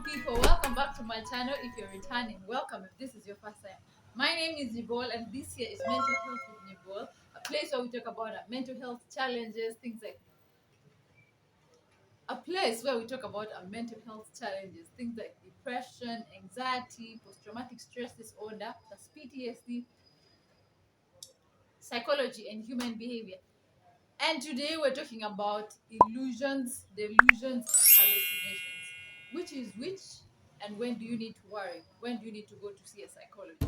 people, welcome back to my channel. If you're returning, welcome. If this is your first time, my name is Nyibol and this here is Mental Health with Nyibol, a place where we talk about mental health challenges, things like a place where we talk about our mental health challenges, things like depression, anxiety, post-traumatic stress disorder, that's PTSD, psychology and human behavior. And today we're talking about illusions, delusions, and hallucinations. Which is which, and when do you need to worry? When do you need to go to see a psychologist?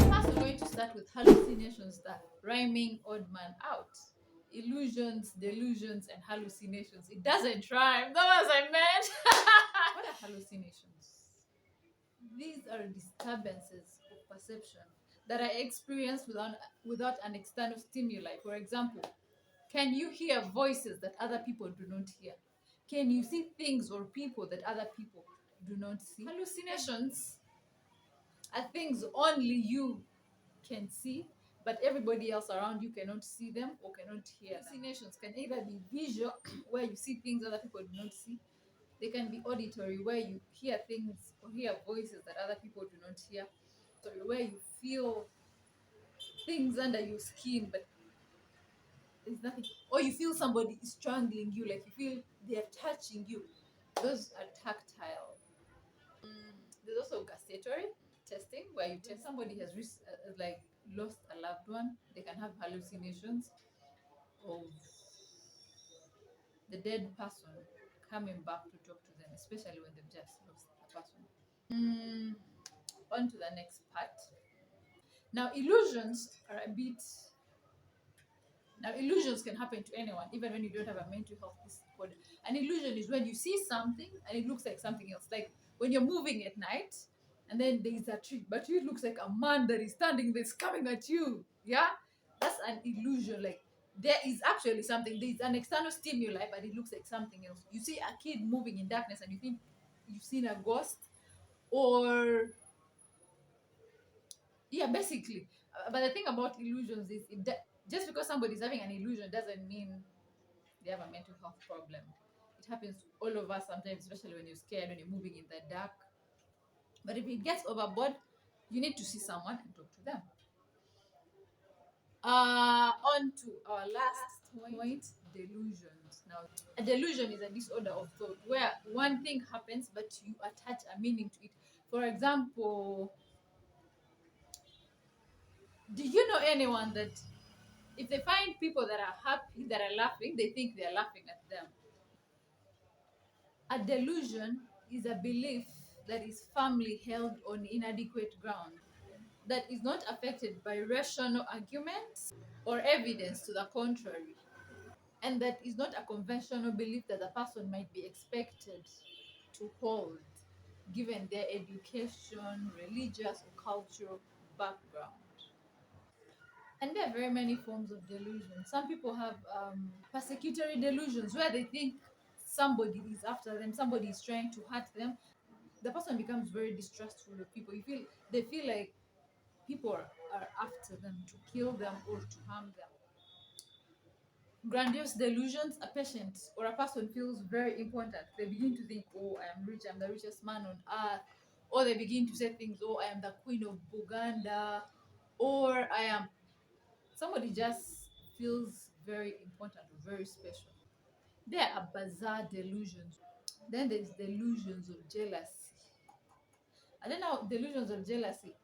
First, we're going to start with hallucinations, that rhyming odd man out. Illusions, delusions, and hallucinations. It doesn't rhyme. That was I meant. What are hallucinations? These are disturbances of perception that are experienced without an external stimuli. For example, can you hear voices that other people do not hear? Can you see things or people that other people do not see? Hallucinations are things only you can see, but everybody else around you cannot see them or cannot hear them. Hallucinations can either be visual, where you see things other people do not see. They can be auditory, where you hear things or hear voices that other people do not hear. So where you feel things under your skin, but there's nothing, or you feel somebody is strangling you, like you feel they're touching you. Those are tactile. There's also gustatory testing, where you test somebody has like lost a loved one. They can have hallucinations of the dead person coming back to talk to them, especially when they've just lost a person. On to the next part. Now, illusions are a bit. Now, illusions can happen to anyone, even when you don't have a mental health disorder. An illusion is when you see something and it looks like something else. Like when you're moving at night and then there is a tree, but it looks like a man that is standing there, is coming at you. Yeah? That's an illusion. Like there is actually something, there's an external stimuli, but it looks like something else. You see a kid moving in darkness and you think you've seen a ghost, or yeah, basically. But the thing about illusions is just because somebody's having an illusion doesn't mean they have a mental health problem. It happens to all of us sometimes, especially when you're scared, when you're moving in the dark. But if it gets overboard, you need to see someone and talk to them. On to our last point, delusions. Now, a delusion is a disorder of thought where one thing happens, but you attach a meaning to it. For example, do you know anyone that if they find people that are happy, that are laughing, they think they are laughing at them? A delusion is a belief that is firmly held on inadequate ground, that is not affected by rational arguments or evidence to the contrary, and that is not a conventional belief that a person might be expected to hold given their education, religious, or cultural background. And there are very many forms of delusion. Some people have persecutory delusions where they think somebody is after them, somebody is trying to hurt them. The person becomes very distrustful of people. They feel like people are after them to kill them or to harm them. Grandiose delusions, a patient or a person feels very important. They begin to think, oh, I am rich, I'm the richest man on earth. Or they begin to say things, oh, I am the queen of Buganda. Or I am. Somebody just feels very important or very special. There are bizarre delusions. Then there's delusions of jealousy. And then now delusions of jealousy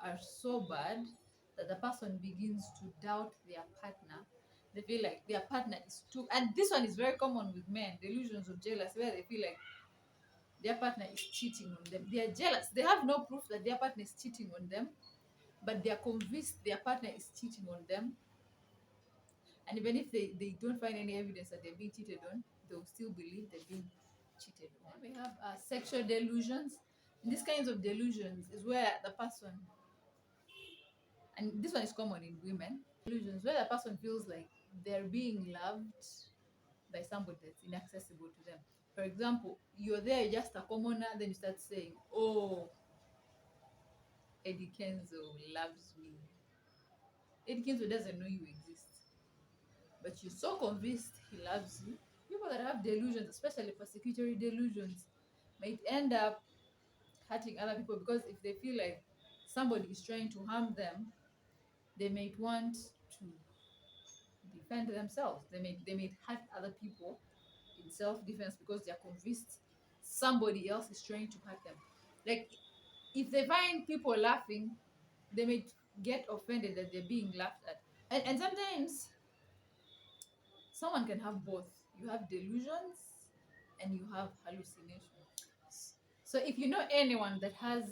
are so bad that the person begins to doubt their partner. They feel like their partner is too, and this one is very common with men, delusions of jealousy, where they feel like their partner is cheating on them. They are jealous. They have no proof that their partner is cheating on them, but they are convinced their partner is cheating on them. And even if they don't find any evidence that they're being cheated on, they'll still believe they're being cheated on. We have sexual delusions. These kinds of delusions is where the person, and this one is common in women, Delusions where the person feels like they're being loved by somebody that's inaccessible to them. For example, you're there, you're just a commoner, then you start saying, "Oh, Eddie Kenzo loves me." Eddie Kenzo doesn't know you exist, but you're so convinced he loves you. People that have delusions, especially persecutory delusions, might end up hurting other people because if they feel like somebody is trying to harm them, they might want to defend themselves. They may hurt other people in self-defense because they're convinced somebody else is trying to hurt them. Like if they find people laughing, they may get offended that they're being laughed at. And sometimes someone can have both. You have delusions and you have hallucinations. So if you know anyone that has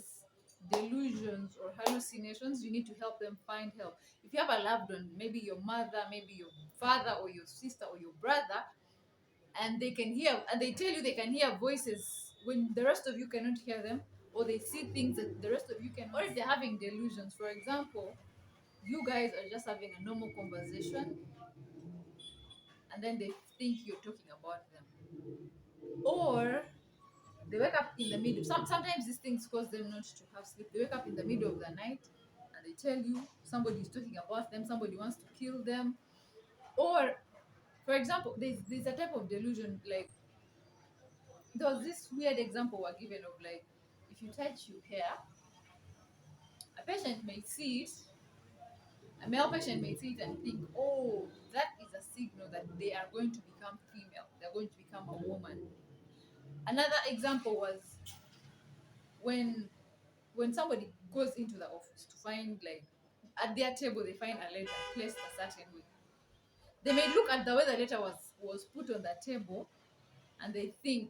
delusions or hallucinations, you need to help them find help. If you have a loved one, maybe your mother, maybe your father or your sister or your brother, and they can hear and they tell you they can hear voices when the rest of you cannot hear them, or they see things that the rest of you cannot. Or if they're having delusions, for example, you guys are just having a normal conversation and then they think you're talking about them, or they wake up in the middle. Sometimes these things cause them not to have sleep. They wake up in the middle of the night and they tell you somebody is talking about them, somebody wants to kill them. Or for example, there's a type of delusion, like there was this weird example we're given of, like, if you touch your hair, a patient may see it, a male patient may see it and think, oh, that is a signal that they are going to become female, they're going to become a woman. Another example was when somebody goes into the office to find, like, at their table they find a letter placed a certain way. They may look at the way the letter was put on the table and they think,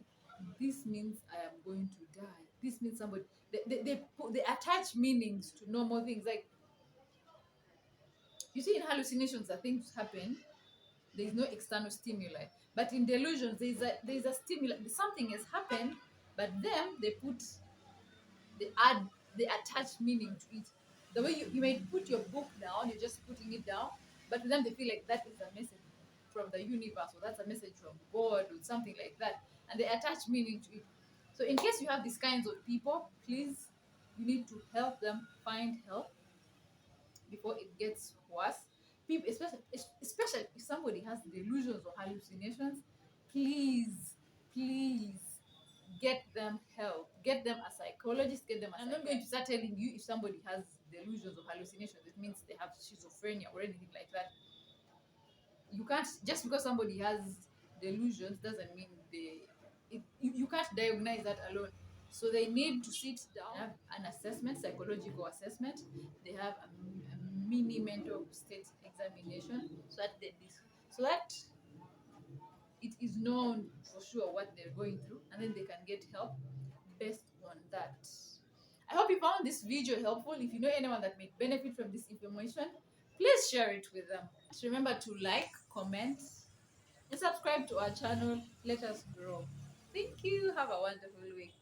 this means I am going to die. This means somebody. They attach meanings to normal things. Like you see in hallucinations that things happen. There is no external stimuli, but in delusions there's a stimuli. Something has happened, but them they add they attach meaning to it. The way you may put your book down, you're just putting it down, but to them they feel like that is a message from the universe, or that's a message from God, or something like that, and they attach meaning to it. So in case you have these kinds of people, please, you need to help them find help before it gets worse. People, especially if somebody has delusions or hallucinations, please get them help. Get them a psychologist, get them a I'm not going to start telling you if somebody has delusions or hallucinations, it means they have schizophrenia or anything like that. You can't, just because somebody has delusions doesn't mean you can't diagnose that alone. So they need to sit down, have an assessment, psychological assessment. They have a mini mental state examination, so that it is known for sure what they're going through, and then they can get help based on that. I hope you found this video helpful. If you know anyone that may benefit from this information, please share it with them. Just remember to like, comment, and subscribe to our channel. Let us grow. Thank you. Have a wonderful week.